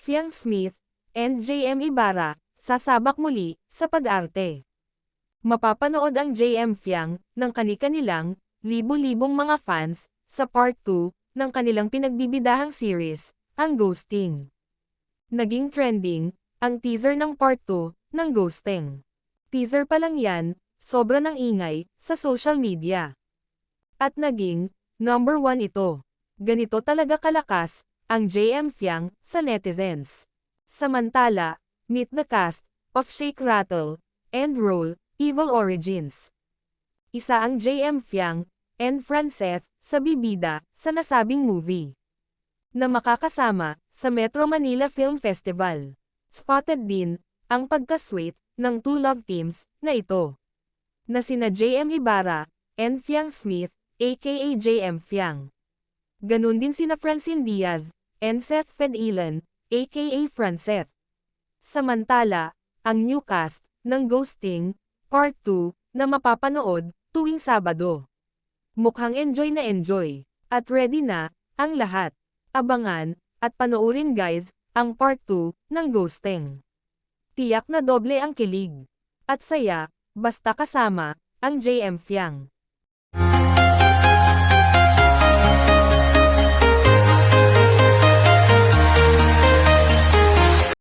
Fiang Smith, and JM Ibarra, sasabak muli, sa pag-arte. Mapapanood ang JM Fiang, ng kani-kanilang, libo-libong mga fans, sa part 2, ng kanilang pinagbibidahang series, ang Ghosting. Naging trending, ang teaser ng part 2, ng Ghosting. Teaser pa lang yan, sobra ng ingay, sa social media. At naging, number 1 ito. Ganito talaga kalakas, ang JM Fiang, sa netizens. Samantala, meet the cast, of Shake Rattle, and Roll, Evil Origins. Isa ang JM Fiang, and Franceth, sa bibida, sa nasabing movie. Na makakasama, sa Metro Manila Film Festival. Spotted din, ang pagka-sweet, ng two love teams, na ito. Na sina JM Ibarra, and Fiang Smith, aka JM Fiang. Ganun din sina Francine Diaz, and Seth Fedilan, aka Franceth. Samantala, ang new cast, ng Ghosting, Part 2, na mapapanood, tuwing Sabado. Mukhang enjoy na enjoy, at ready na, ang lahat. Abangan, at panoorin guys, ang Part 2, ng Ghosting. Tiyak na doble ang kilig. At saya, basta kasama, ang JM Fiang.